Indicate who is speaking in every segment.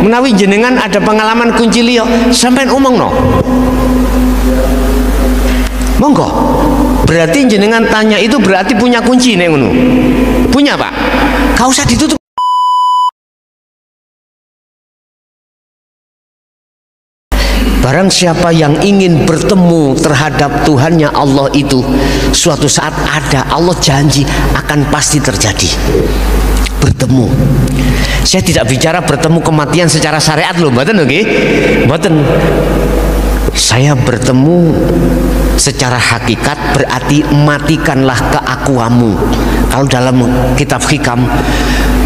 Speaker 1: menawi jenengan ada pengalaman kunci liya sampean omongno. Monggo. Berarti jenengan tanya itu berarti punya kunci nek ngono. Punya, Pak. Gak usah ditutup. Barang siapa yang ingin bertemu terhadap Tuhannya Allah itu suatu saat ada, Allah janji akan pasti terjadi. Bertemu. Saya tidak bicara bertemu kematian secara syariat loh, mboten nggih? Mboten. Saya bertemu secara hakikat berarti matikanlah keakuamu. Kalau dalam kitab hikam,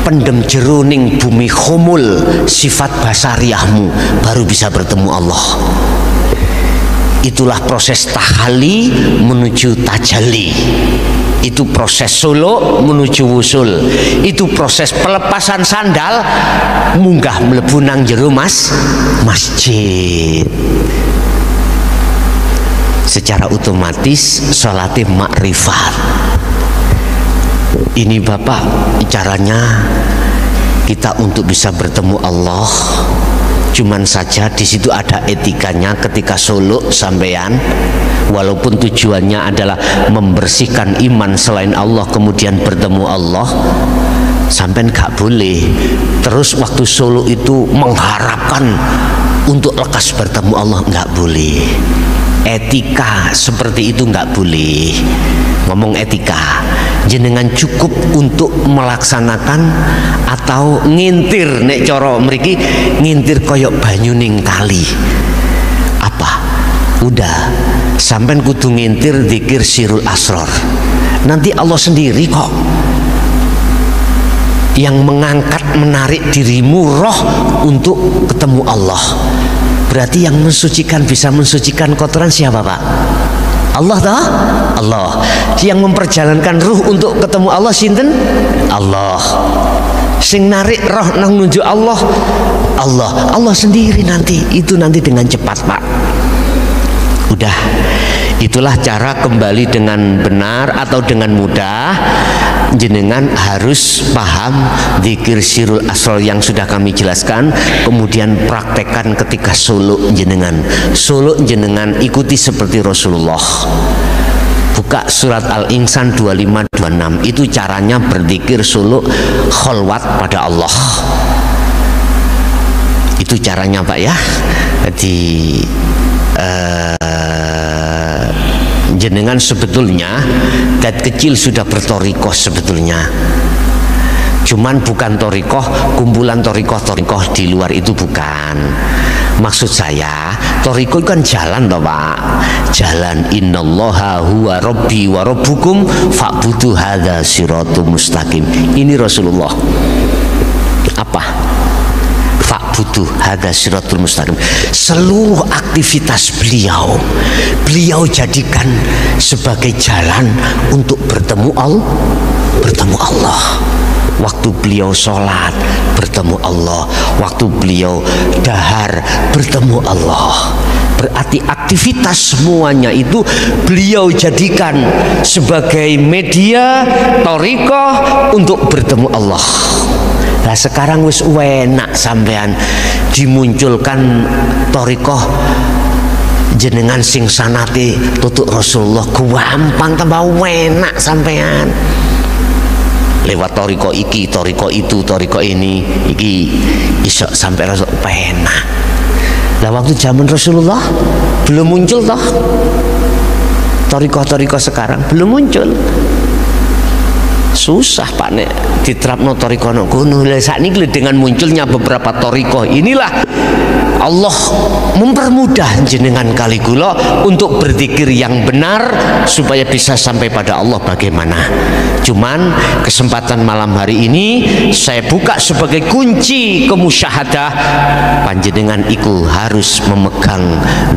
Speaker 1: pendem jeruning bumi khumul sifat basariahmu, baru bisa bertemu Allah. Itulah proses tahalli menuju tajalli. Itu proses suluk menuju wusul. Itu proses pelepasan sandal munggah mlebu nang jero masjid. Secara otomatis sholatnya makrifat. Ini Bapak, caranya kita untuk bisa bertemu Allah. Cuman saja di situ ada etikanya ketika suluk sampean, walaupun tujuannya adalah membersihkan iman selain Allah kemudian bertemu Allah, sampean gak boleh terus waktu suluk itu mengharapkan untuk lekas bertemu Allah, nggak boleh. Etika seperti itu nggak boleh. Ngomong etika, jenengan cukup untuk melaksanakan atau ngintir, nek coro mriki ngintir koyok banyuning kali. Apa? Udah, sampean kudu ngintir zikir sirul asror. Nanti Allah sendiri kok yang mengangkat, menarik dirimu roh untuk ketemu Allah. Berarti yang mensucikan, bisa mensucikan kotoran siapa, Pak? Allah toh? Allah. Yang memperjalankan ruh untuk ketemu Allah sinten? Allah. Sing narik roh nang nuju Allah, Allah. Allah sendiri nanti. Itu nanti dengan cepat, Pak. Udah. Itulah cara kembali dengan benar atau dengan mudah. Jenengan harus paham zikir sirul asror yang sudah kami jelaskan, kemudian praktekkan ketika suluk jenengan. Suluk jenengan ikuti seperti Rasulullah. Buka surat Al-Insan 25-26, itu caranya berzikir suluk kholwat pada Allah. Itu caranya, Pak ya. Jadi jenengan sebetulnya dari kecil sudah bertorikoh sebetulnya, cuman bukan torikoh kumpulan torikoh di luar itu, bukan. Maksud saya torikoh kan jalan toh, Pak, jalan. Innallaha huwa rabbi wa rabbukum fa'budu hadza siratum mustaqim. Ini Rasulullah. Apa? Fa'budu hadza siratul mustaqim. Seluruh aktivitas beliau jadikan sebagai jalan untuk bertemu Allah. Waktu beliau sholat bertemu Allah, waktu beliau dahar bertemu Allah. Berarti aktivitas semuanya itu beliau jadikan sebagai media thariqah untuk bertemu Allah. Nah sekarang wis enak sampean dimunculkan thariqah jenengan sing sanate tutuk Rasulullah, gampang tambah enak sampean. Lewat thariqah iki, thariqah itu, thariqah ini, iki iso sampai rasa enak. Lah waktu zaman Rasulullah belum muncul toh. Thariqah sekarang belum muncul. Susah, Pak, nek diterapno thariqah nang kono. Lah sakniki dengan munculnya beberapa thariqah inilah Allah mempermudah jenengan kali kula untuk berzikir yang benar supaya bisa sampai pada Allah. Bagaimana? Cuman kesempatan malam hari ini saya buka sebagai kunci kemusyahadah, panjenengan iku harus memegang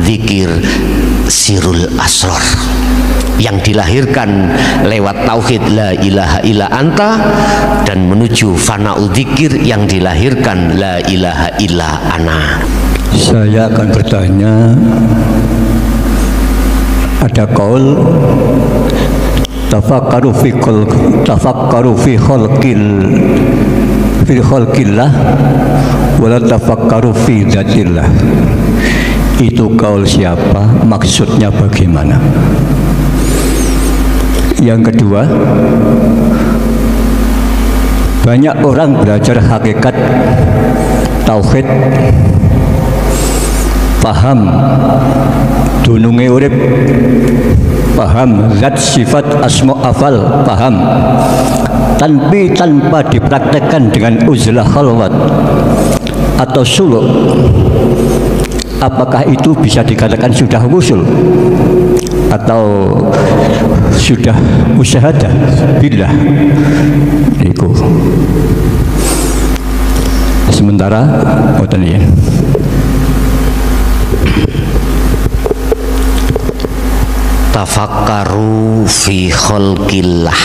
Speaker 1: zikir sirul asror yang dilahirkan lewat tauhid la ilaha illa anta dan menuju fana'u dzikir yang dilahirkan la ilaha illa ana.
Speaker 2: Saya akan bertanya, ada qaul tafakkaru fi khalqillah wala tafakkaru fi dzatillah. Itu kaul siapa? Maksudnya bagaimana? Yang kedua, banyak orang belajar hakikat tauhid, paham dununge urip, paham zat sifat asma afal, paham, tanpa dipraktekkan dengan uzlah khalwat atau suluk. Apakah itu bisa dikatakan sudah wusul atau sudah musyahadah billah? Iku. Sementara ngoten ya.
Speaker 1: Tafakkaru fi khalqillah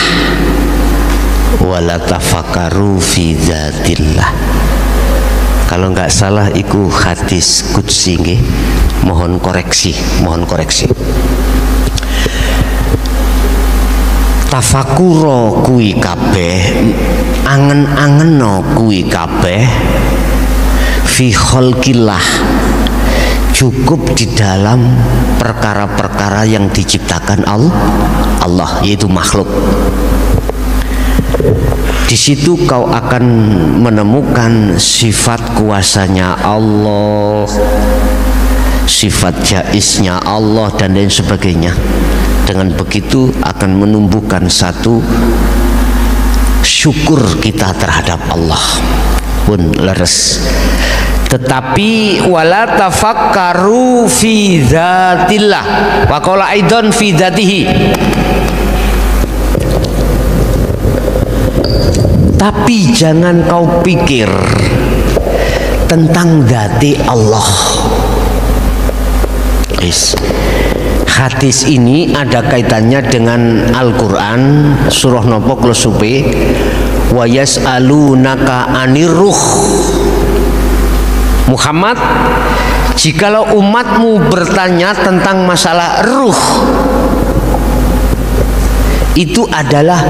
Speaker 1: wala tafakkaru fi dzatillah. Kalau nggak salah iku hadis qudsi nggih. Mohon koreksi. Tafakuro kuwi kabeh, angen-angeno kuwi kabeh fi khalqillah, cukup di dalam perkara-perkara yang diciptakan Allah, yaitu makhluk. Di situ kau akan menemukan sifat kuasanya Allah, sifat jaiznya Allah dan lain sebagainya. Dengan begitu akan menumbuhkan satu syukur kita terhadap Allah pun leres. Tetapi wala tafakkaru fi dzatillah wa qala aidan fi dzatihi. Tapi jangan kau pikir tentang dzati Allah. Hadis ini ada kaitannya dengan Al-Quran, surah nopo klosupe, wa yas'alunaka anir ruh. Muhammad, jikalau umatmu bertanya tentang masalah ruh, itu adalah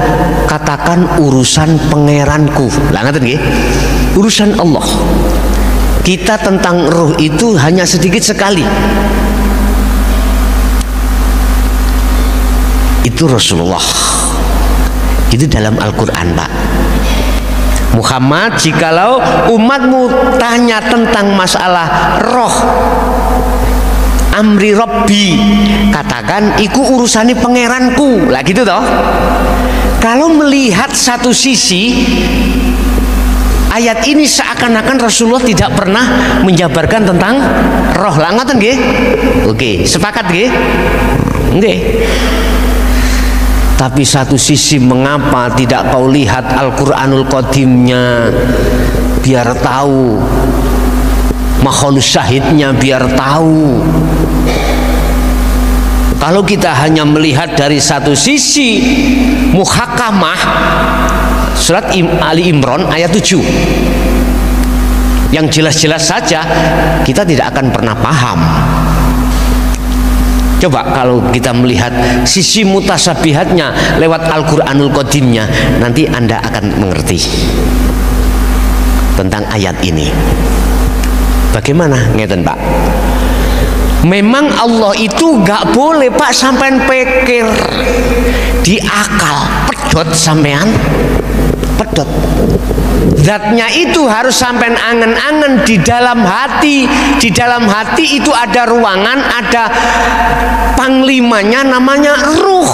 Speaker 1: katakan urusan pangeranku. Lah ngaten nggih? Urusan Allah. Kita tentang ruh itu hanya sedikit sekali. Itu Rasulullah. Itu dalam Al-Quran, Pak. Muhammad, jikalau umatmu tanya tentang masalah roh, amri Rabbi, katakan iku urusane pangeranku. Lah gitu toh. Kalau melihat satu sisi ayat ini seakan-akan Rasulullah tidak pernah menjabarkan tentang roh. Lah ngoten nggih? Oke, sepakat nggih? Nggih. Tapi satu sisi mengapa tidak kau lihat Al-Quranul Qadimnya biar tahu, makhluk syahidnya biar tahu. Kalau kita hanya melihat dari satu sisi muhakamah, surat Ali Imran ayat 7 yang jelas-jelas saja, kita tidak akan pernah paham. Coba kalau kita melihat sisi mutasabihatnya lewat Al-Quranul Qadimnya, nanti Anda akan mengerti tentang ayat ini. Bagaimana? Ngeten Pak. Memang Allah itu gak boleh Pak sampean pikir di akal, pedot sampean, pedot. Zatnya itu harus sampean angen-angen di dalam hati. Di dalam hati itu ada ruangan, ada panglimanya namanya ruh.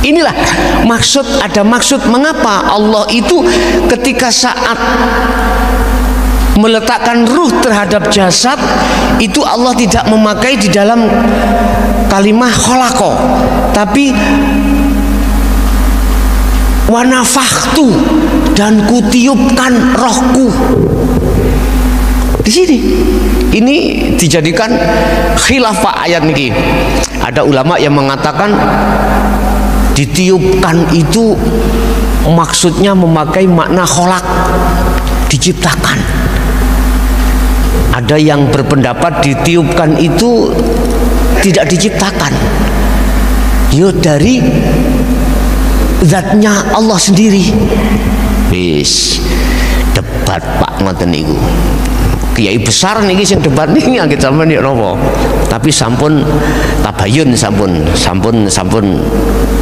Speaker 1: Inilah maksud, ada maksud mengapa Allah itu ketika saat meletakkan ruh terhadap jasad itu Allah tidak memakai di dalam kalimah kholako, tapi wanafakhtu, dan kutiupkan rohku. Di sini ini dijadikan khilafah ayat niki. Ada ulama yang mengatakan ditiupkan itu maksudnya memakai makna kholak, diciptakan. Ada yang berpendapat ditiupkan itu tidak diciptakan, yo dari zatnya Allah sendiri. Wis debat Pak ngoten niku. Kiai besar niki sing debat niki anggit sampean nek napa. Tapi sampun tabayun, sampun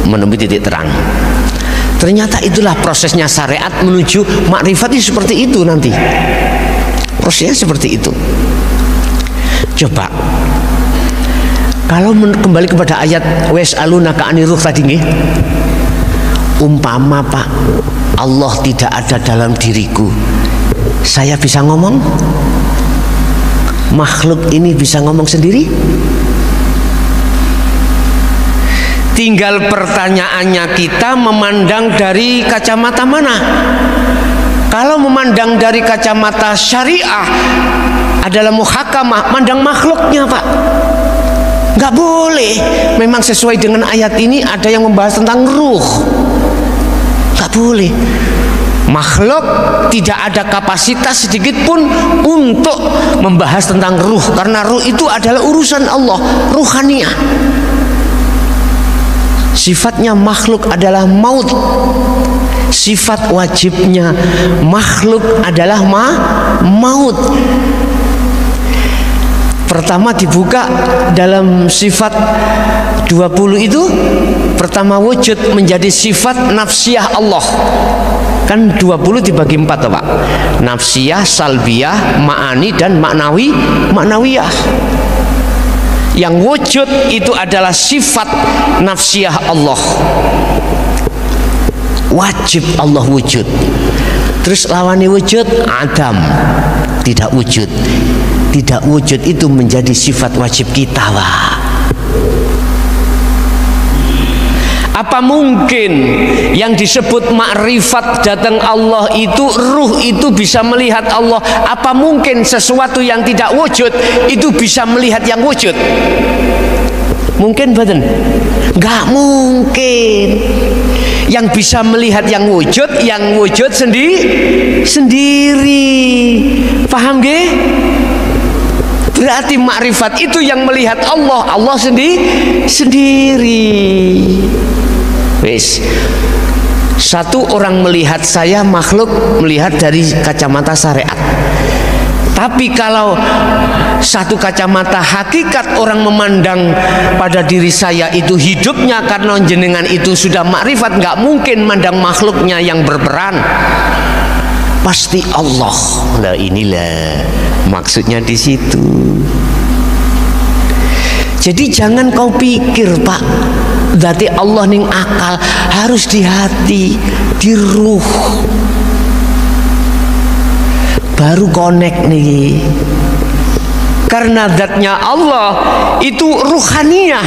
Speaker 1: menemui titik terang. Ternyata itulah prosesnya syariat menuju makrifat itu seperti itu nanti. Prosesnya seperti itu. Coba kalau kembali kepada ayat was'alunaka 'anir ruh tadi nggih. Umpama Pak, Allah tidak ada dalam diriku, saya bisa ngomong? Makhluk ini bisa ngomong sendiri? Tinggal pertanyaannya kita memandang dari kacamata mana? Kalau memandang dari kacamata syariah adalah muhakamah, mandang makhluknya Pak. Nggak boleh. Memang sesuai dengan ayat ini ada yang membahas tentang ruh. Nggak boleh. Makhluk tidak ada kapasitas sedikit pun untuk membahas tentang ruh, karena ruh itu adalah urusan Allah, ruhaniyah. Sifatnya makhluk adalah maut. Sifat wajibnya makhluk adalah maut. Pertama dibuka dalam sifat 20 itu, pertama wujud menjadi sifat nafsiyah Allah. Kan 20 dibagi 4 Pak. Nafsiyah, salbiyah, ma'ani dan maknawiyah. Yang wujud itu adalah sifat nafsiyah Allah. Wajib Allah wujud. Terus lawannya wujud adam, tidak wujud. Tidak wujud itu menjadi sifat wajib kita Pak. Apa mungkin yang disebut makrifat datang Allah itu, ruh itu bisa melihat Allah? Apa mungkin sesuatu yang tidak wujud itu bisa melihat yang wujud? Mungkin betul? Nggak mungkin. Yang bisa melihat yang wujud sendiri. Paham nggih? Berarti makrifat itu yang melihat Allah sendiri. Wis. Satu orang melihat saya, makhluk melihat dari kacamata syariat. Tapi kalau satu kacamata hakikat orang memandang pada diri saya itu hidupnya karena jenengan itu sudah makrifat, nggak mungkin mandang makhluknya yang berperan. Pasti Allah. Nah inilah maksudnya di situ. Jadi jangan kau pikir Pak, berarti Allah ning akal, harus di hati, di ruh. Baru connect nih. Karena zatnya Allah itu ruhaniyah.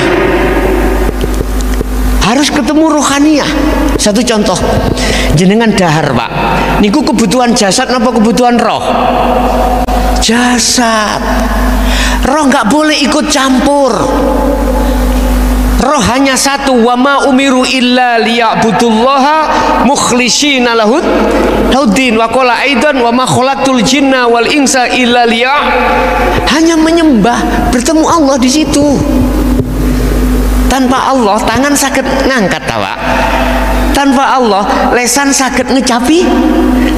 Speaker 1: Harus ketemu ruhaniyah. Satu contoh, jenengan dahar Pak, niku kebutuhan jasad apa kebutuhan roh? Jasad. Roh nggak boleh ikut campur. Roh hanya satu, wa ma umiru illa liya'budullaha mukhlishina lahuddin wa qala aidan wa ma khalaqtul jinna wal insa illa hanya menyembah, bertemu Allah di situ. Tanpa Allah tangan sakit ngangkat tawa. Tanpa Allah lesan sakit ngecapi.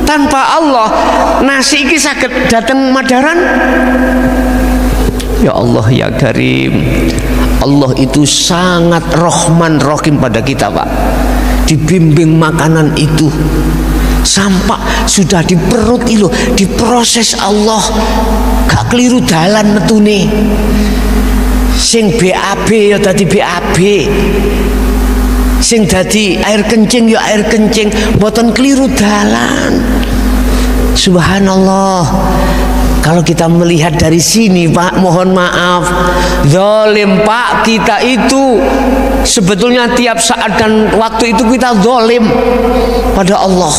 Speaker 1: Tanpa Allah nasi iki sakit datang madaran. Ya Allah ya Karim, Allah itu sangat Rahman Rahim pada kita Pak. Dibimbing makanan itu sampai sudah di perut itu diproses Allah, gak keliru dalan metune. Sing BAB ya tadi BAB, sing dadi air kencing ya air kencing, boten keliru dalan. Subhanallah. Kalau kita melihat dari sini Pak, mohon maaf, zalim Pak, kita itu sebetulnya tiap saat dan waktu itu kita zalim pada Allah.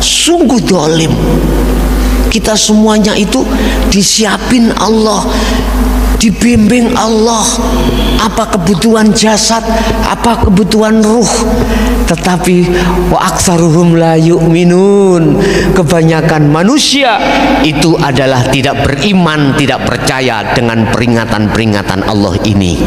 Speaker 1: Sungguh zalim. Kita semuanya itu disiapin Allah, dibimbing Allah, apa kebutuhan jasad, apa kebutuhan ruh. Tetapi wa aktsaruhum la yu'minun, kebanyakan manusia itu adalah tidak beriman, tidak percaya dengan peringatan-peringatan Allah ini.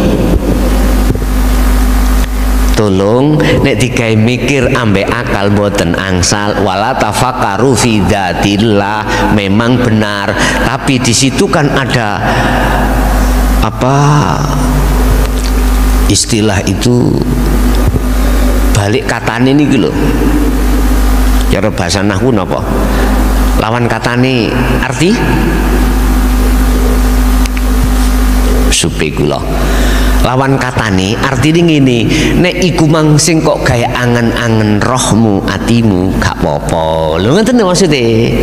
Speaker 1: Tolong nek digawe mikir ambek akal mboten angsal. Wala tafakkaru fi dzatillah, memang benar, tapi di situ kan ada apa istilah itu balik katane niki lho. Cara bahasa nahwu napa? Lawan katane arti supe kula. Lawan katane artine ngene, nek iku mang sing kok gaya angen-angen rohmu, atimu, gak apa-apa. Lho ngoten maksudnya.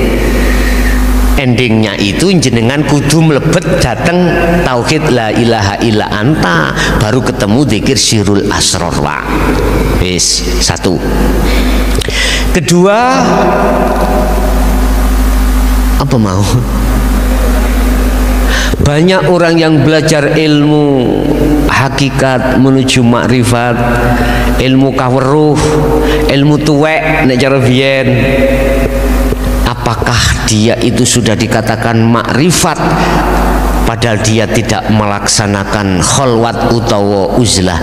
Speaker 1: Endingnya itu jenengan kudu mlebet dateng tauhid la ilaha illa anta, baru ketemu zikir sirul asrar wa. Wis, satu. Kedua, apa mau? Banyak orang yang belajar ilmu hakikat menuju makrifat, ilmu kaweruh, ilmu tuwek nek cara biyen. Apakah dia itu sudah dikatakan makrifat padahal dia tidak melaksanakan kholwat utawa uzlah?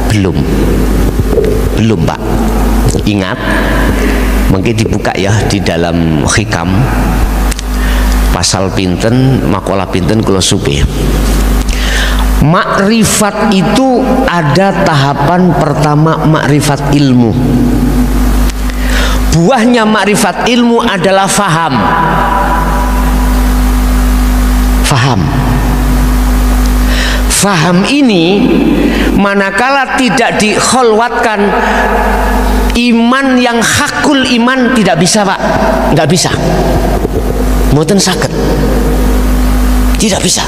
Speaker 1: Belum, Pak. Ingat, mungkin dibuka ya di dalam hikam pasal pinten, makalah pinten kula supe. Makrifat itu ada tahapan pertama, makrifat ilmu. Buahnya makrifat ilmu adalah faham. Faham ini manakala tidak dikholwatkan, iman yang hakul iman tidak bisa, Pak. Nggak bisa. Mboten saged. Tidak bisa.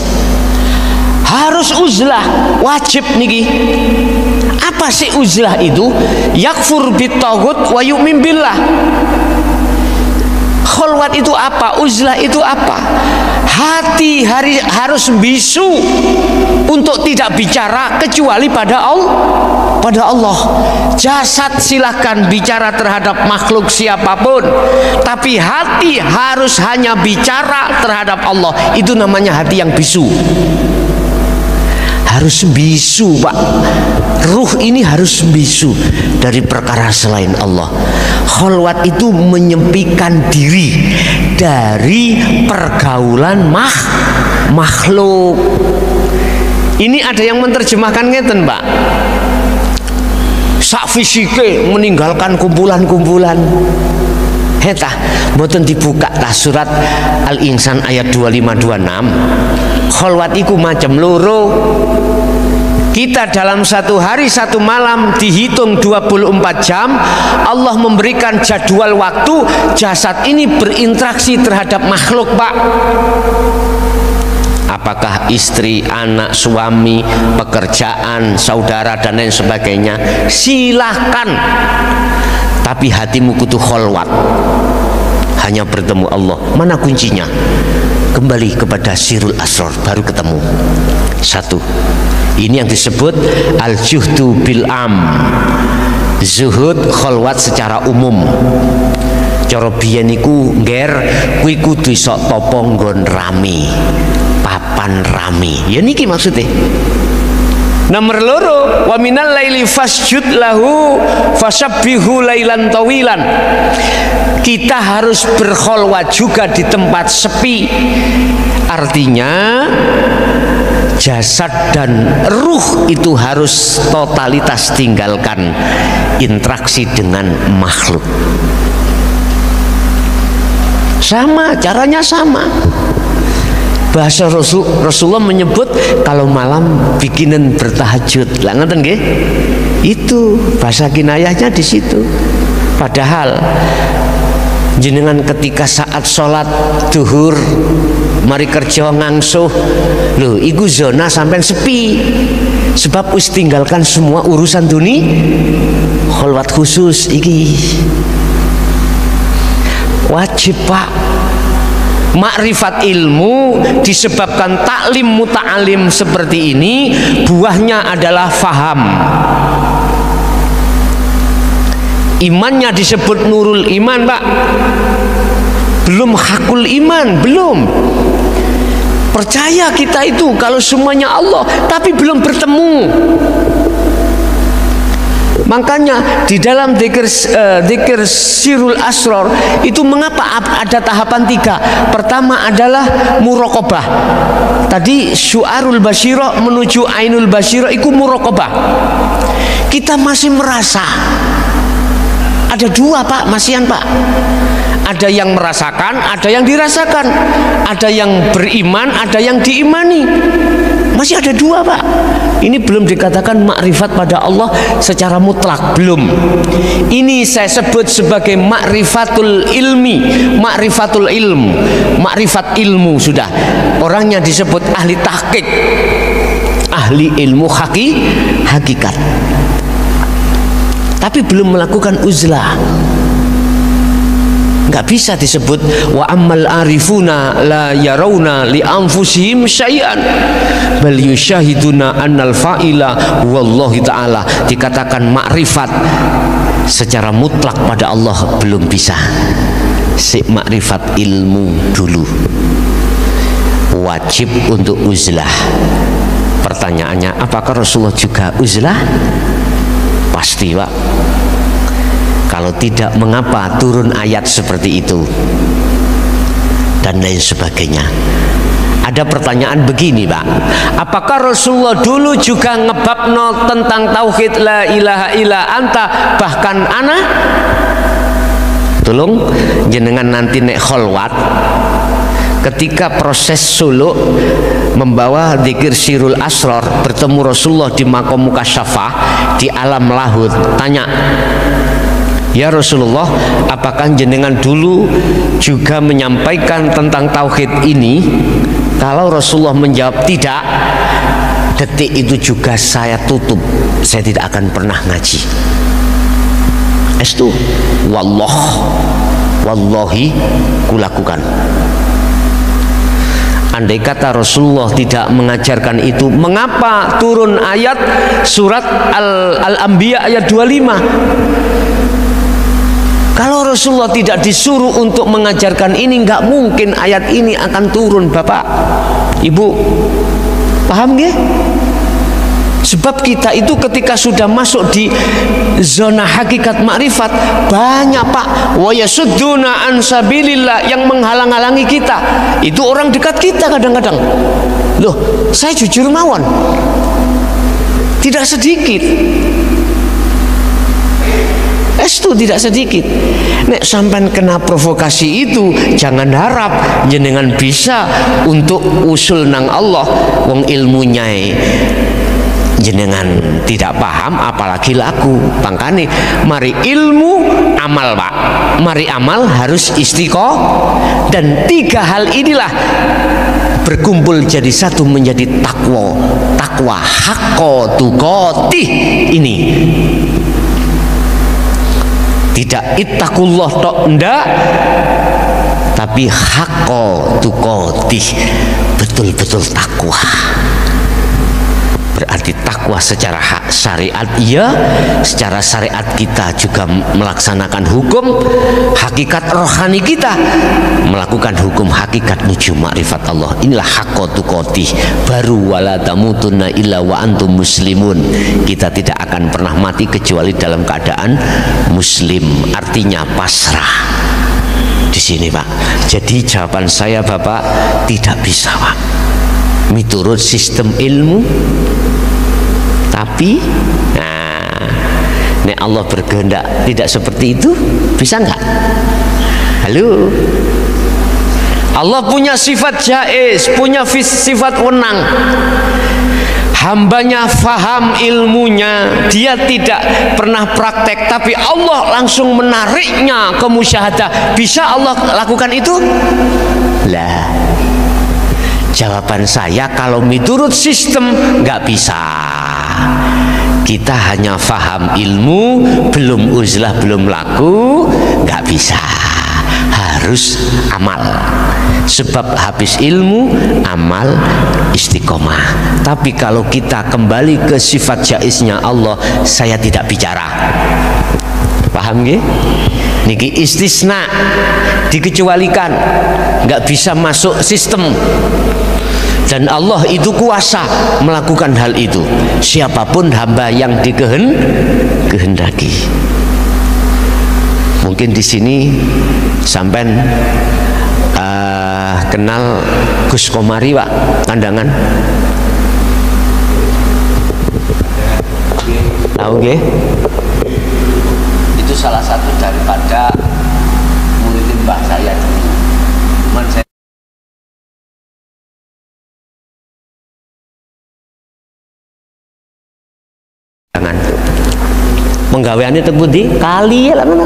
Speaker 1: Harus uzlah, wajib niki. Apa sih uzlah itu? Yakfur bitaghut wa yu'min billah. Kholwat itu apa? Uzlah itu apa? Hati harus bisu untuk tidak bicara kecuali pada Allah. Jasad silahkan bicara terhadap makhluk siapapun, tapi hati harus hanya bicara terhadap Allah. Itu namanya hati yang bisu. Harus bisu, Pak. Ruh ini harus bisu dari perkara selain Allah. Kholwat itu menyempikan diri dari pergaulan makhluk. Ini ada yang menerjemahkan ngeten, Pak. Sak fisike meninggalkan kumpulan-kumpulan. Heta mboten dibuka lah surat Al-Insan ayat 25-26. Kholwat iku macam loro. Kita dalam satu hari satu malam dihitung 24 jam. Allah memberikan jadwal waktu. Jasad ini berinteraksi terhadap makhluk, Pak. Apakah istri, anak, suami, pekerjaan, saudara dan lain sebagainya, silahkan. Tapi hatimu kudu kholwat, hanya bertemu Allah. Mana kuncinya? Kembali kepada sirul asrar, baru ketemu. Satu, ini yang disebut al-juhdu bil am, zuhud kholwat secara umum. Cara biyen iku ngger kuwi kudu iso topo nggon rame, papan rame. Ya niki maksudnya. Nomor loro, wa minal laili fasjud lahu fasabbihu lailan tawilan. Kita harus berkholwat juga di tempat sepi. Artinya jasad dan ruh itu harus totalitas tinggalkan interaksi dengan makhluk. Sama, caranya sama. Bahasa Rasulullah menyebut kalau malam bikinan bertahajud. Lah ngoten nggih? Itu bahasa kinayahnya di situ. Padahal jenengan ketika saat sholat duhur mari kerja ngangsuh, lho iku zona sampean sepi. Sebab wis tinggalkan semua urusan dunia. Kholwat khusus iki wajib, Pak. Makrifat ilmu disebabkan taklim muta'alim seperti ini, buahnya adalah faham. Imannya disebut nurul iman, Pak. Belum hakul iman, belum. Percaya kita itu kalau semuanya Allah, tapi belum bertemu. Makanya di dalam dzikir sirul asror itu mengapa ada tahapan 3. Pertama adalah muraqabah. Tadi syu'arul basyirah menuju ainul basyirah itu muraqabah. Kita masih merasa ada 2 Pak, masihan Pak. Ada yang merasakan, ada yang dirasakan. Ada yang beriman, ada yang diimani. Masih ada 2 Pak. Ini belum dikatakan makrifat pada Allah secara mutlak, belum. Ini saya sebut sebagai makrifatul ilmi, makrifatul ilmu, makrifat ilmu sudah. Orangnya disebut ahli tahqiq, ahli ilmu hakikat. Tapi belum melakukan uzlah. Nggak bisa disebut wa ammal arifuna la yarawna li anfusihim syai'an bal yusyahiduna annal fa'ila wallahi ta'ala. Dikatakan makrifat secara mutlak pada Allah belum bisa. Si makrifat ilmu dulu wajib untuk uzlah. Pertanyaannya, apakah Rasulullah juga uzlah? Pasti Pak. Kalau tidak, mengapa turun ayat seperti itu dan lain sebagainya. Ada pertanyaan begini Pak, apakah Rasulullah dulu juga ngebabno tentang tauhid la ilaha illa anta bahkan ana? Tolong jenengan nanti nek kholwat ketika proses suluk membawa dzikir sirul asror, bertemu Rasulullah di maqam mukasyafah di alam lahud, tanya, ya Rasulullah, apakah jenengan dulu juga menyampaikan tentang tauhid ini? Kalau Rasulullah menjawab tidak, detik itu juga saya tutup, saya tidak akan pernah ngaji. Estu, wallahi kulakukan. Andai kata Rasulullah tidak mengajarkan itu, mengapa turun ayat surat Al-Anbiya ayat 25? Kalau Rasulullah tidak disuruh untuk mengajarkan ini, nggak mungkin ayat ini akan turun Bapak Ibu. Paham nggih? Sebab kita itu ketika sudah masuk di zona hakikat makrifat, banyak Pak wa yasudduna an sabilillah yang menghalang-halangi kita. Itu orang dekat kita kadang-kadang. Loh, saya jujur mawon, tidak sedikit. Itu tidak sedikit. Nek sampai kena provokasi itu, jangan harap jenengan bisa untuk usul nang Allah. Wong ilmunya jenengan tidak paham, apalagi laku. Makanya mari ilmu amal Pak, mari amal harus istiqomah. Dan 3 hal inilah berkumpul jadi satu menjadi takwa. Takwa hakko tuqatih ini. Tidak ittaqullah tok ndak, tapi hakko tuqatih, betul-betul takwa. Berarti takwa secara hak syariat iya, secara syariat kita juga melaksanakan hukum, hakikat rohani kita melakukan hukum hakikat menuju makrifat Allah. Inilah hakko tuqatih, baru wala tamutunna illa wa antum muslimun. Kita tidak akan pernah mati kecuali dalam keadaan muslim, artinya pasrah. Di sini Pak. Jadi jawaban saya Bapak, tidak bisa Pak miturut sistem ilmu. Tapi nek Allah berkehendak tidak seperti itu, bisa nggak? Halo, Allah punya sifat jaiz, punya sifat wenang. Hambanya faham ilmunya, dia tidak pernah praktek, tapi Allah langsung menariknya ke musyahadah. Bisa Allah lakukan itu? Lah, jawaban saya kalau miturut sistem nggak bisa. Kita hanya faham ilmu, belum uzlah, belum laku, nggak bisa. Harus amal. Sebab habis ilmu, amal, istiqomah. Tapi kalau kita kembali ke sifat jaiznya Allah, saya tidak bicara. Paham nggih? Niki istisna, dikecualikan, nggak bisa masuk sistem. Dan Allah itu kuasa melakukan hal itu, siapapun hamba yang dikehendaki. Mungkin di sini sampean kenal Gus Komari, Pak, Kandangan? Tahu nggih? Itu salah satu daripada murid mbah saya dulu. Cuman saya jangan penggaweane teng pundi? Kali ya lah ngono.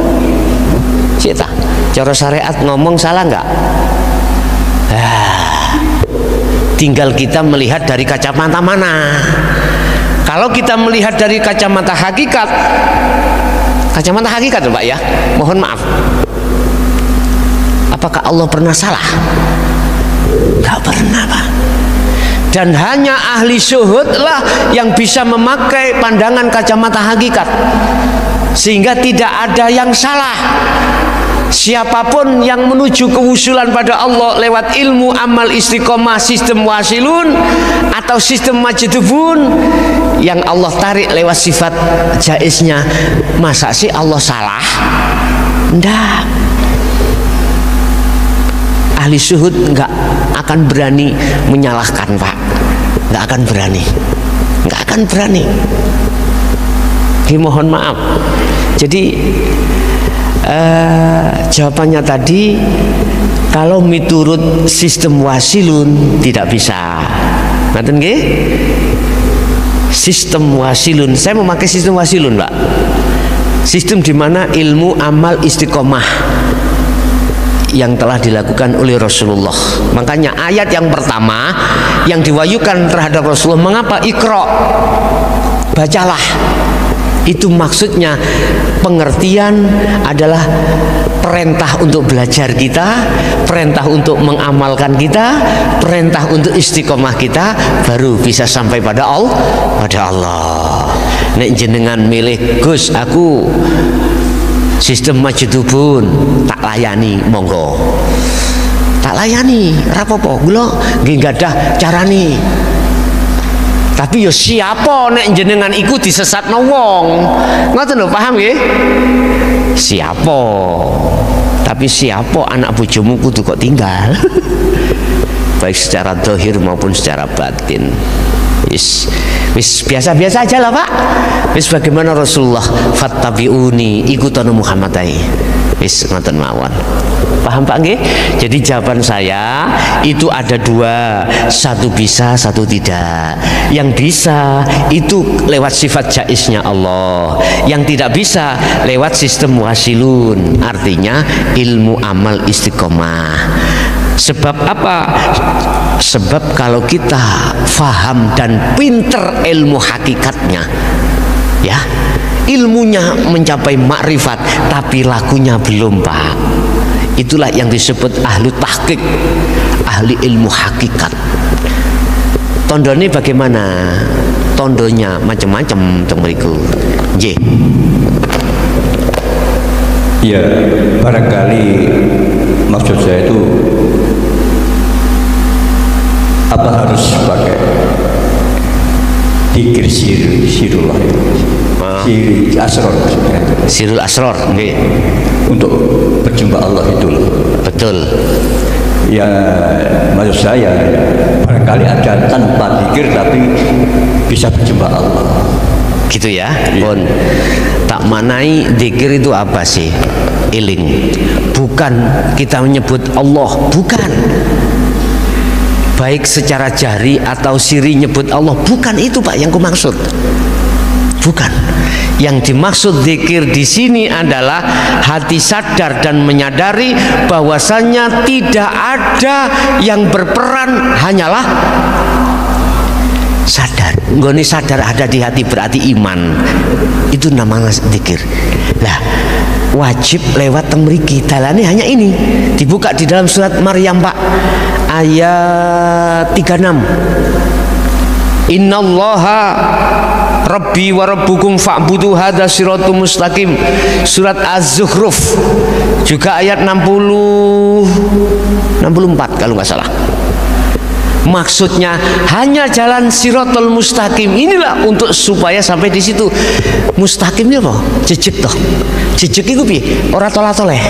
Speaker 1: Sik ta. Cara syariat ngomong salah enggak? Tinggal kita melihat dari kacamata mana. Kalau kita melihat dari kacamata hakikat Pak ya, mohon maaf, apakah Allah pernah salah? Enggak pernah, Pak. Dan hanya ahli syuhudlah yang bisa memakai pandangan kacamata hakikat, sehingga tidak ada yang salah. Siapapun yang menuju kewusulan pada Allah lewat ilmu amal istiqomah, sistem wasilun atau sistem majdubun yang Allah tarik lewat sifat jaiznya, masa sih Allah salah? Enggak. Ahli syuhud enggak akan berani menyalahkan, Pak. Enggak akan berani. Mohon maaf. Jadi jawabannya tadi, kalau miturut sistem wasilun tidak bisa. Ngaten nggih? Sistem wasilun, saya memakai sistem wasilun, Pak. Sistem di mana ilmu amal istiqomah yang telah dilakukan oleh Rasulullah. Makanya ayat yang pertama yang diwahyukan terhadap Rasulullah, mengapa Iqra? Bacalah. Itu maksudnya pengertian adalah perintah untuk belajar kita, perintah untuk mengamalkan kita, perintah untuk istiqomah kita, baru bisa sampai pada Allah. Nek jenengan milih, Gus, aku sistem majdubun, tak layani, monggo. Tak layani, rapopo, gula nggih gadah carane. Tapi yo siapa nek jenengan iku disesatno wong. Ngoten lho, paham nggih? Siapa? Tapi siapa anak bojomu kudu kok tinggal. Baik secara zahir maupun secara batin. Wis biasa-biasa aja lah, Pak. Wis bagaimana Rasulullah, fattabi'uni, ikutono Muhammad ae. Wis ngoten mawon. Paham, Pak nggih? Jadi jawaban saya itu ada dua, satu bisa, satu tidak. Yang bisa itu lewat sifat jaiznya Allah, yang tidak bisa lewat sistem wasilun, artinya ilmu amal istiqomah. Sebab apa? Sebab kalau kita faham dan pinter ilmu hakikatnya, ya, ilmunya mencapai makrifat, tapi lakunya belum, Pak. Itulah yang disebut ahli tahqiq, ahli ilmu hakikat. Tondone bagaimana? Tondonya macam-macam teng mriku. Nggih.
Speaker 2: Ya, barangkali maksud saya itu apa harus pakai dikir sirullah, sirul asror,
Speaker 1: sirul asror, nggih,
Speaker 2: untuk berjumpa Allah itu loh.
Speaker 1: Betul.
Speaker 2: Ya, maksud saya barangkali ada tanpa dikir tapi bisa berjumpa Allah.
Speaker 1: Gitu ya, pun tak manai dikir itu apa sih? Iling. Bukan kita menyebut Allah, bukan. Baik secara jahri atau siri nyebut Allah, bukan itu, Pak, yang kumaksud. Bukan. Yang dimaksud zikir di sini adalah hati sadar dan menyadari bahwasannya tidak ada yang berperan, hanyalah sadar. Nggone sadar ada di hati berarti iman. Itu namanya zikir. Lah, wajib lewat teng mriki. Dalane hanya ini. Dibuka di dalam surat Maryam, Pak. Ayat 36. Innallaha Rabbi wa rabbukum fa'budu hadza siratum mustaqim. Surat Az-Zukhruf juga ayat 64 kalau nggak salah. Maksudnya hanya jalan Siratal Mustaqim inilah untuk supaya sampai di situ. Mustaqimnya apa? Jejeg toh. Jejeg itu piye? Ora tolah-toleh.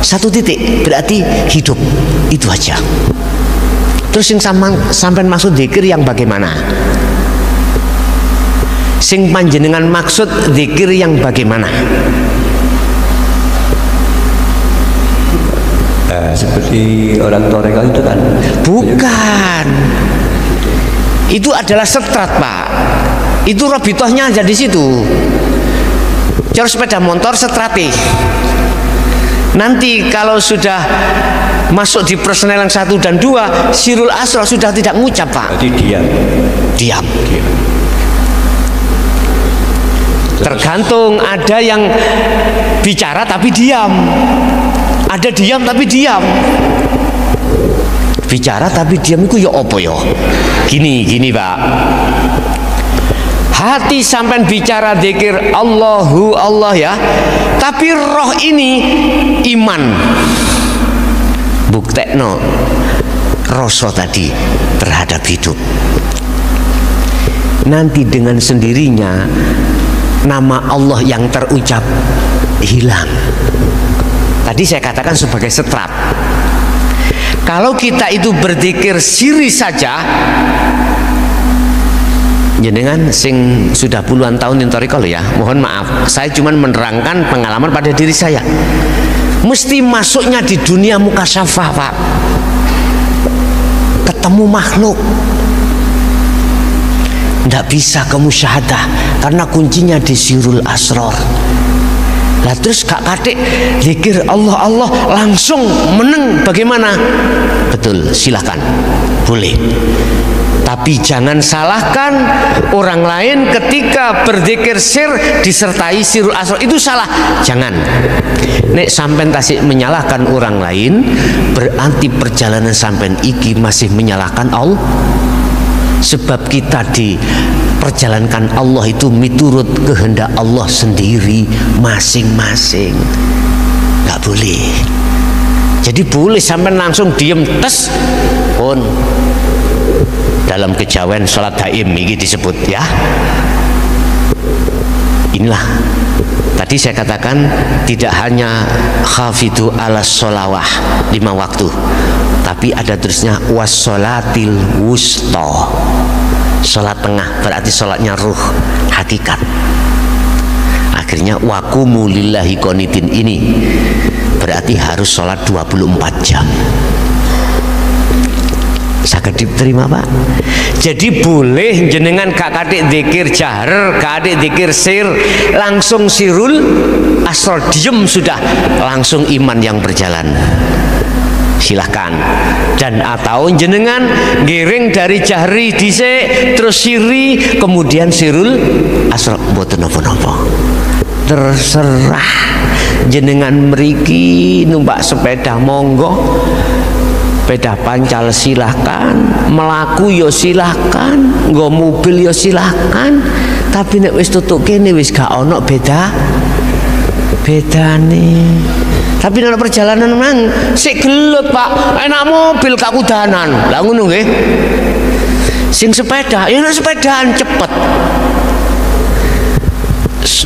Speaker 1: Satu titik berarti hidup. Itu aja. Terus yang sampai maksud zikir yang bagaimana? Sing panjenengan maksud zikir yang bagaimana?
Speaker 2: Seperti orang toreka itu kan?
Speaker 1: Bukan. Itu adalah setrat, Pak. Itu robitohnya aja di situ. Terus sepeda motor setrati. Nanti kalau sudah masuk di personel yang 1 dan 2, sirul asra sudah tidak ngucap, Pak.
Speaker 2: Jadi diam.
Speaker 1: Diam. Tergantung, ada yang bicara tapi diam, ada diam tapi diam. Bicara tapi diam itu ya apa ya? Gini Pak. Hati sampai bicara zikir Allahu Allah ya, tapi roh ini iman. Buktekno rasa tadi terhadap hidup. Nanti dengan sendirinya nama Allah yang terucap hilang. Tadi saya katakan sebagai setrat. Kalau kita itu berzikir siri saja, jenengan sing sudah puluhan tahun intorikol ya, mohon maaf, saya cuma menerangkan pengalaman pada diri saya. Mesti masuknya di dunia mukasyafah, Pak. Ketemu makhluk. Tidak bisa ke musyahadah karena kuncinya di sirul asror. Lah terus gak katik zikir Allah Allah langsung meneng bagaimana? Betul, silakan, boleh. Tapi jangan salahkan orang lain ketika berzikir sir disertai sirul asror, itu salah. Jangan. Nek sampean tasik menyalahkan orang lain, berarti perjalanan sampean iki masih menyalahkan Allah. Sebab kita diperjalankan Allah itu miturut kehendak Allah sendiri masing-masing. Gak boleh. Jadi boleh sampai langsung diem tes pun. Dalam kejawen sholat daim ini disebut ya. Inilah tadi saya katakan tidak hanya khafidhu ala sholawah 5 waktu, tapi ada terusnya wassolatil wusta, sholat tengah, berarti sholatnya ruh hakikat. Akhirnya waqumu lillahi qanitin, ini berarti harus sholat 24 jam. Saged diterima, Pak. Jadi boleh jenengan gak katik zikir jahar, gak katik zikir sir, langsung sirul asror diem sudah, langsung iman yang berjalan. Silahkan. Dan atau jenengan giring dari jahri dhisik terus siri kemudian sirul asror, mboten napa-napa. Terserah jenengan mriki numpak sepeda monggo, sepeda pancal silahkan, melaku yo silahkan, nggo mobil yo silahkan, tapi nek wis tutuk kene wis gak ono bedane. Tapi dalam perjalanan mang sik gelut, Pak, enak mobil gak kudanan lah ngono nggih. Sing sepeda ya nek sepedaan cepet.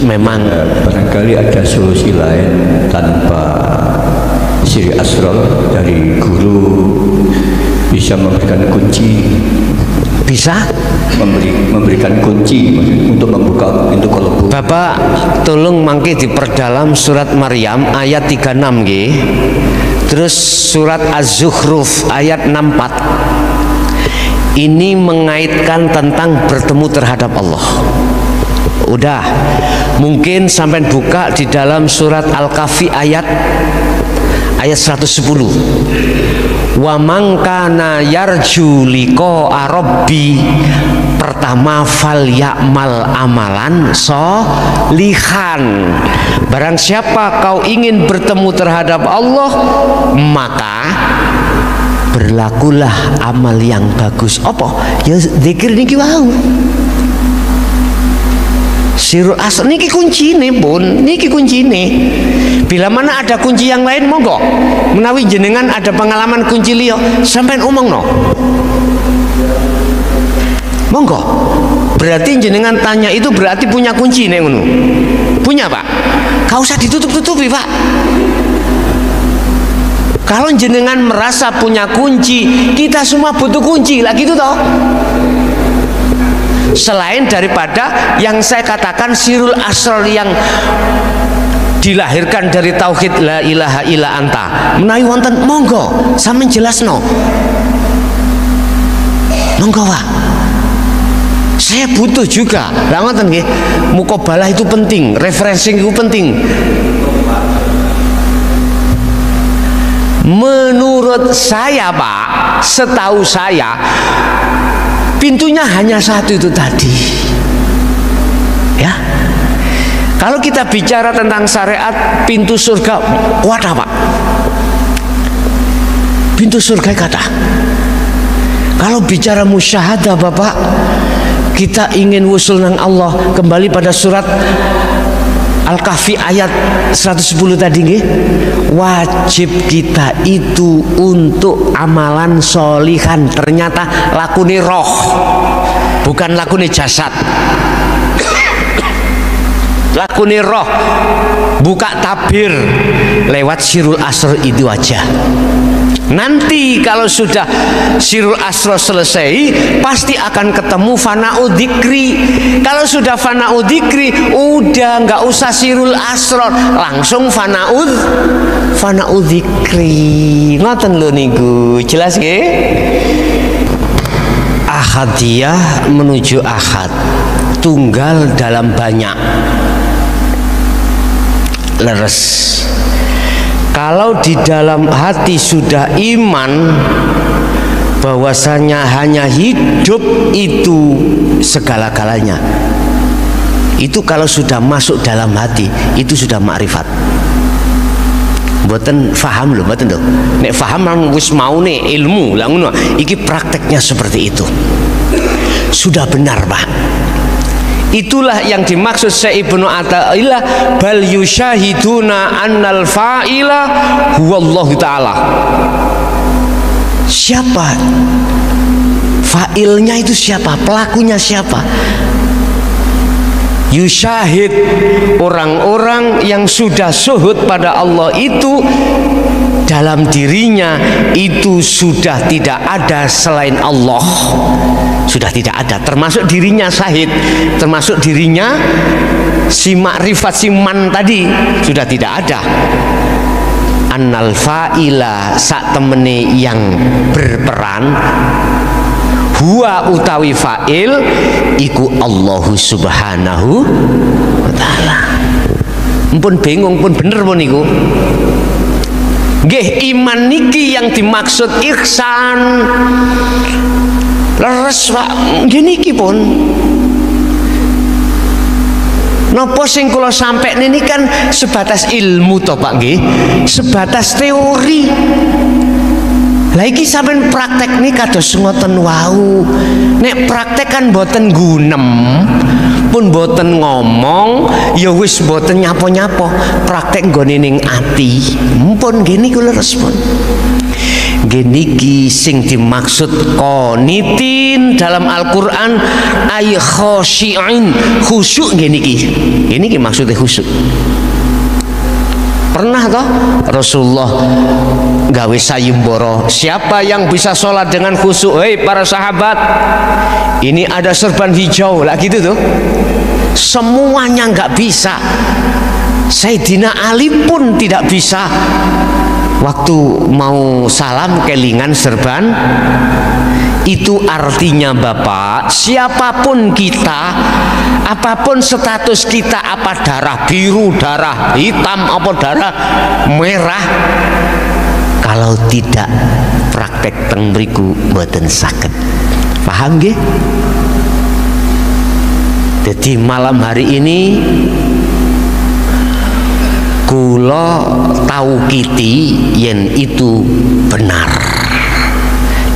Speaker 1: Memang
Speaker 2: barangkali ada solusi lain tanpa siri asror dari guru, bisa memberikan kunci,
Speaker 1: bisa
Speaker 2: memberikan kunci untuk membuka pintu kolbu.
Speaker 1: Bapak tolong mangke diperdalam surat Maryam ayat 36 nggih. Terus surat Az-Zukhruf ayat 64. Ini mengaitkan tentang bertemu terhadap Allah. Udah, mungkin sampai buka di dalam surat Al-Kahfi ayat 110. Wa man kana yarju liqa rabbi, pertama fal ya'mal amalan sholihan. Barang siapa kau ingin bertemu terhadap Allah, maka berlakulah amal yang bagus. Apa? Ya zikir niki wau. Sirul asr niki kuncine pun, niki kuncine. Bila mana ada kunci yang lain monggo. Menawi jenengan ada pengalaman kunci liya, sampean omongno. Monggo. Berarti jenengan tanya itu berarti punya kunci nek ngono. Punya, Pak. Gak usah ditutup-tutupi, Pak. Kalau jenengan merasa punya kunci, kita semua butuh kunci lah gitu toh. Selain daripada yang saya katakan sirul asrar yang dilahirkan dari tauhid la ilaha illa anta. Menawi wonten monggo sampeyan jelasno. Monggo, Pak. Saya butuh juga. Lah ngoten nggih. Muqabalah itu penting, referencing itu penting. Menurut saya, Pak, setahu saya pintunya hanya satu itu tadi. Ya. Kalau kita bicara tentang syariat, pintu surga wadah, Pak. Pintu surga kata. Kalau bicara musyahadah, Bapak, kita ingin wusul nang Allah, kembali pada surat Al-Kahfi ayat 110 tadi nggih. Wajib kita itu untuk amalan solihan. Ternyata lakune roh, bukan lakune jasad. Lakune roh, buka tabir lewat sirul asr itu aja. Nanti kalau sudah sirul asro selesai, pasti akan ketemu fana'u dzikri. Kalau sudah fana'u dzikri, udah nggak usah sirul asro, langsung fana'u dzikri. Ngoten lho niku, jelas nggih? Ahadiyah menuju ahad, tunggal dalam banyak. Leres. Kalau di dalam hati sudah iman bahwasanya hanya hidup itu segala-galanya, itu kalau sudah masuk dalam hati itu sudah makrifat. Mboten faham lho, mboten lho. Nek faham nang wis maune ilmu lah ngono. Iki prakteknya seperti itu. Sudah benar, Pak. Itulah yang dimaksud Syekh Ibnu Athaillah, bal yusyahiduna annal fa'ila huwallahu ta'ala. Siapa fa'ilnya itu, siapa pelakunya, siapa? Yusyahid, orang-orang yang sudah syuhud pada Allah itu dalam dirinya itu sudah tidak ada selain Allah. Sudah tidak ada, termasuk dirinya syahid, termasuk dirinya si makrifat, si man tadi sudah tidak ada. Annal fa'ila, sak temene yang berperan, huwa utawi fa'il iku Allahu subhanahu wa ta'ala. Mpun bingung pun bener pun niku. Nggih, iman niki yang dimaksud ihsan. Leres, Pak, gini ki pun. Napa sing kula sampai ini kan sebatas ilmu toh, Pak nggih, sebatas teori. Lah iki sampean praktek nih kados ngoten wau. Nek praktek kan boten gunem, pun boten ngomong, ya wis boten nyapo-nyapo. Praktek nggone ning ati. Mumpun gini kula respon. Gini ki sing dimaksud qanitin dalam Al-Qur'an ay khosyi'in, khusyuk gini ki maksudnya khusyuk. Pernah toh Rasulullah gawe sayembara, siapa yang bisa sholat dengan khusyuk? Hei para sahabat, ini ada serban hijau lah gitu tuh. Semuanya nggak bisa. Sayyidina Ali pun tidak bisa. Waktu mau salam kelingan serban. Itu artinya, Bapak, siapapun kita, apapun status kita, apa darah biru, darah hitam, apa darah merah, kalau tidak praktek teng mriku mboten saged. Paham nggih? Jadi malam hari ini kula taukiti yen itu benar,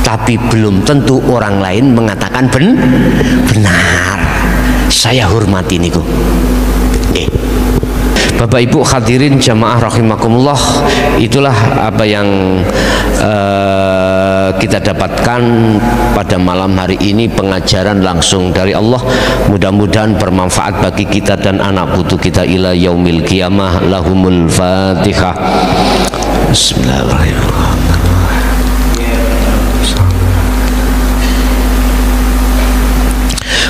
Speaker 1: tapi belum tentu orang lain mengatakan benar. Saya hormati niku. Bapak Ibu hadirin jamaah rahimakumullah, itulah apa yang kita dapatkan pada malam hari ini pengajaran langsung dari Allah. Mudah-mudahan bermanfaat bagi kita dan anak putu kita ila yaumil qiyamah. Lahumul Fatihah. Bismillahirrahmanirrahim.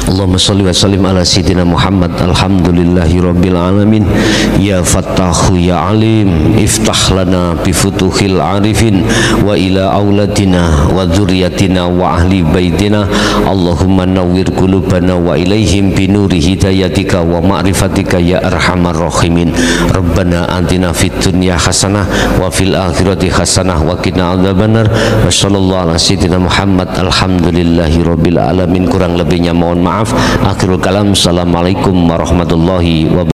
Speaker 1: Allahumma salli wa sallim ala sayyidina Muhammad. Alhamdulillahi rabbil alamin. Ya Fattahu ya Alim, iftah lana bi futuhil arifin wa ila auladina wa dzurriyyatina wa ahli baitina. Allahumma nawwir qulubana wa ilaihim bi nuri hidayatika wa ma'rifatika ya arhamar rahimin. Rabbana atina fid dunya hasanah wa fil akhirati hasanah wa qina adzabannar. Wa sallallahu ala sayyidina Muhammad. Alhamdulillahi rabbil alamin. Kurang lebihnya mohon maaf. Akhirul kalam. Assalamualaikum warahmatullahi wabarakatuh.